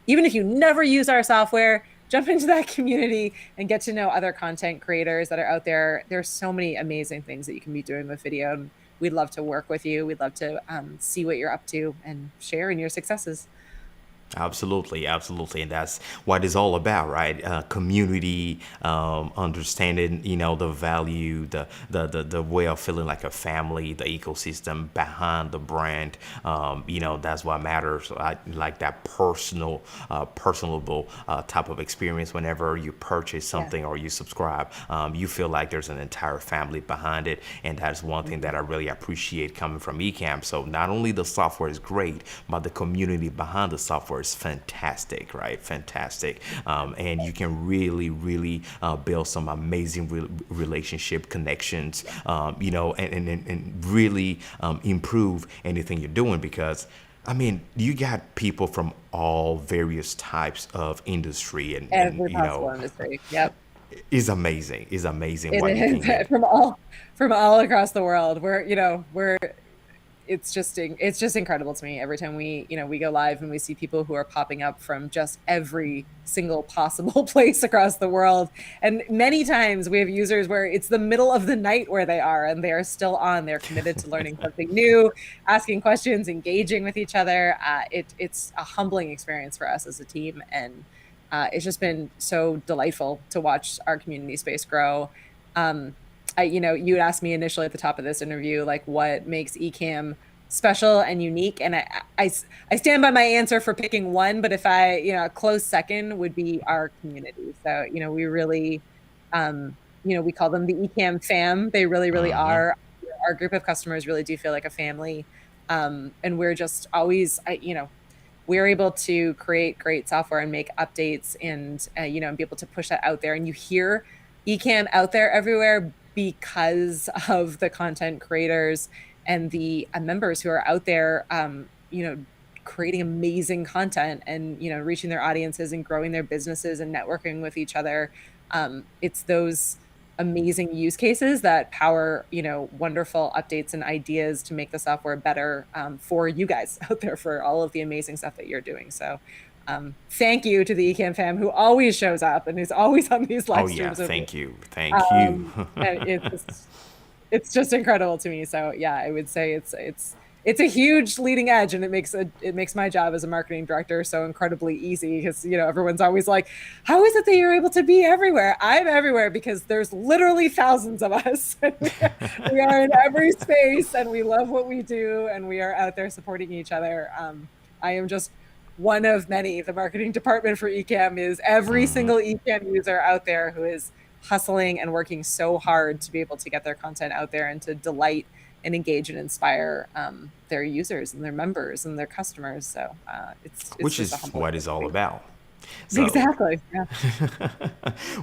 even if you never use our software, jump into that community and get to know other content creators that are out there. There's so many amazing things that you can be doing with video, and we'd love to work with you. We'd love to see what you're up to and share in your successes. Absolutely, absolutely, and that's what it's all about, right? Community, understanding, the value, the way of feeling like a family, the ecosystem behind the brand. That's what matters. I like that personable type of experience. Whenever you purchase Yeah. something or you subscribe, you feel like there's an entire family behind it, and that's one thing that I really appreciate coming from Ecamm. So not only the software is great, but the community behind the software is fantastic, right? Fantastic. And you can really build some amazing relationship connections, and really improve anything you're doing, because I mean, you got people from all various types of industry, and Every possible industry. Yep. It's amazing. It's amazing It what you can is get. from all across the world. We're it's just incredible to me every time we go live and we see people who are popping up from just every single possible place across the world. And many times we have users where it's the middle of the night where they are and they are still on. They're committed to learning something new, asking questions, engaging with each other. It's a humbling experience for us as a team, and it's just been so delightful to watch our community space grow. You had asked me initially at the top of this interview, like what makes Ecamm special and unique. And I stand by my answer for picking one, but if a close second would be our community. So, we really, we call them the Ecamm fam. They really, really Hmm. are. Our group of customers really do feel like a family. And we're just always, we're able to create great software and make updates and be able to push that out there. And you hear Ecamm out there everywhere because of the content creators and the members who are out there, creating amazing content and, reaching their audiences and growing their businesses and networking with each other. It's those amazing use cases that power, wonderful updates and ideas to make the software better for you guys out there for all of the amazing stuff that you're doing. So thank you to the Ecamm fam who always shows up and is always on these Oh live yeah, streams with me. thank you, thank you. And it's just incredible to me. So yeah, I would say it's a huge leading edge, and it makes my job as a marketing director so incredibly easy because everyone's always like, how is it that you're able to be everywhere? I'm everywhere because there's literally thousands of us. We are in every space and we love what we do and we are out there supporting each other. I am just one of many. The marketing department for Ecamm is every Hmm. single Ecamm user out there who is hustling and working so hard to be able to get their content out there and to delight and engage and inspire their users and their members and their customers. So it's Which just a is humbling what it's all experience. about. So, Exactly. Yeah.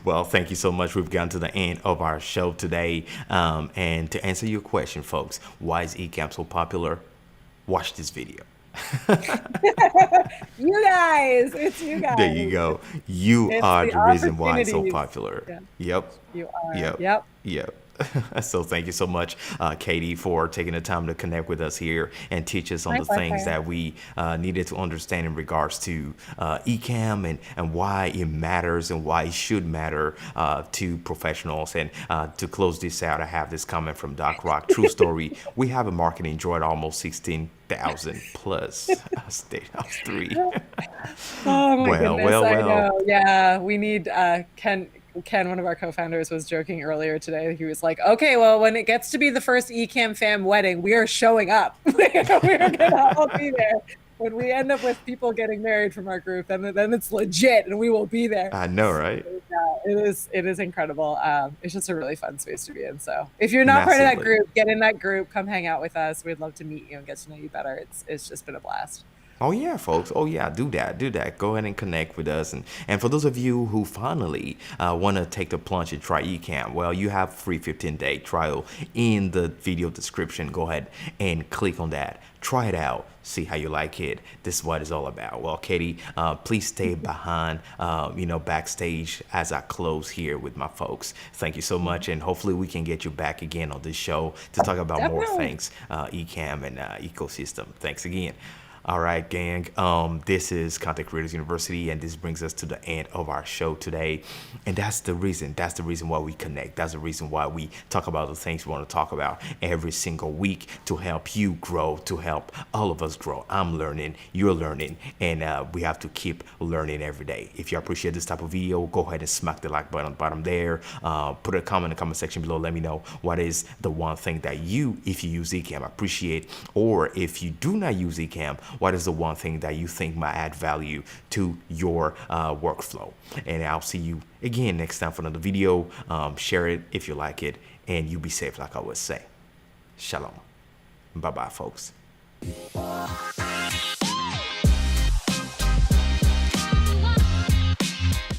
well, thank you so much. We've gotten to the end of our show today. And to answer your question, folks, why is Ecamm so popular? Watch this video. You guys, it's you There you guys. go. You It's are the the reason why it's so opportunities. popular. Yeah, Yep. you are. Yep. Yep. Yep. So thank you so much, Katie, for taking the time to connect with us here and teach us on My the things pleasure. that we needed to understand in regards to Ecamm and why it matters and why it should matter to professionals. And to close this out, I have this comment from Doc Rock. True story. We have a marketing droid almost 16,000 plus state house three. Oh my Well, goodness, well, I well. know. Yeah, we need Ken, one of our co-founders, was joking earlier today. He was like, "Okay, well, when it gets to be the first Ecamm fam wedding, we are showing up. We're gonna all be there. When we end up with people getting married from our group, then it's legit, and we will be there." I know, right? Yeah, it is incredible. It's just a really fun space to be in. So if you're not part of that Massively. group, get in that group. Come hang out with us. We'd love to meet you and get to know you better. It's just been a blast. Oh yeah, folks. Oh yeah, do that. Do that. Go ahead and connect with us. And for those of you who finally want to take the plunge and try Ecamm, well, you have free 15-day trial in the video description. Go ahead and click on that. Try it out. See how you like it. This is what it's all about. Well, Katie, please stay behind, backstage as I close here with my folks. Thank you so much, and hopefully we can get you back again on this show to talk about more Definitely. things, Ecamm and ecosystem. Thanks again. All right, gang. This is Content Creators University, and this brings us to the end of our show today. And that's the reason. That's the reason why we connect. That's the reason why we talk about the things we want to talk about every single week to help you grow, to help all of us grow. I'm learning, you're learning, and we have to keep learning every day. If you appreciate this type of video, go ahead and smack the like button on the bottom there. Put a comment in the comment section below. Let me know what is the one thing that you, if you use Ecamm, appreciate, or if you do not use Ecamm, what is the one thing that you think might add value to your workflow? And I'll see you again next time for another video. Share it if you like it, and you be safe, like I always say. Shalom. Bye-bye, folks.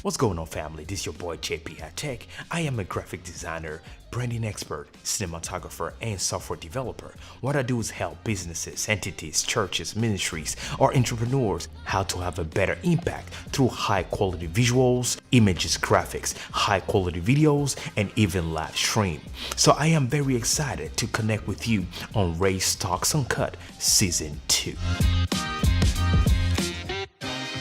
What's going on, family? This is your boy JP Hightek. I am a graphic designer, branding expert, cinematographer, and software developer. What I do is help businesses, entities, churches, ministries, or entrepreneurs how to have a better impact through high quality visuals, images, graphics, high quality videos, and even live stream. So I am very excited to connect with you on Ray's Talks Uncut Season 2.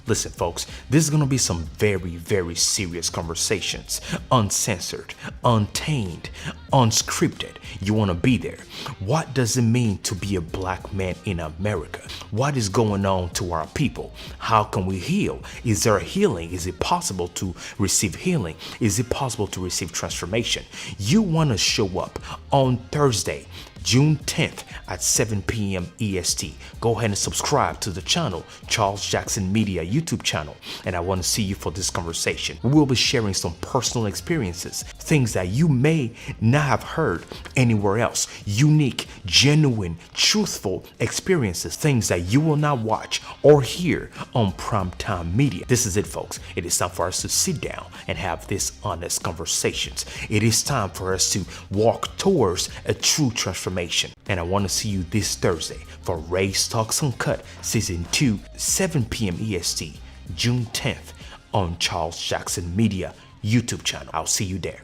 Listen, folks, this is going to be some very serious conversations. Uncensored, untamed, unscripted. You want to be there. What does it mean to be a black man in America? What is going on to our people? How can we heal? Is there a healing? Is it possible to receive healing? Is it possible to receive transformation? You want to show up on Thursday, June 10th at 7 p.m. EST. Go ahead and subscribe to the channel, Charles Jackson Media YouTube channel, and I want to see you for this conversation. We will be sharing some personal experiences, things that you may not have heard anywhere else, unique, genuine, truthful experiences, things that you will not watch or hear on primetime media. This is it, folks. It is time for us to sit down and have these honest conversations. It is time for us to walk towards a true transformation. And I want to see you this Thursday for Ray's Talks Uncut Season 2, 7 p.m. EST, June 10th on Charles Jackson Media YouTube channel. I'll see you there.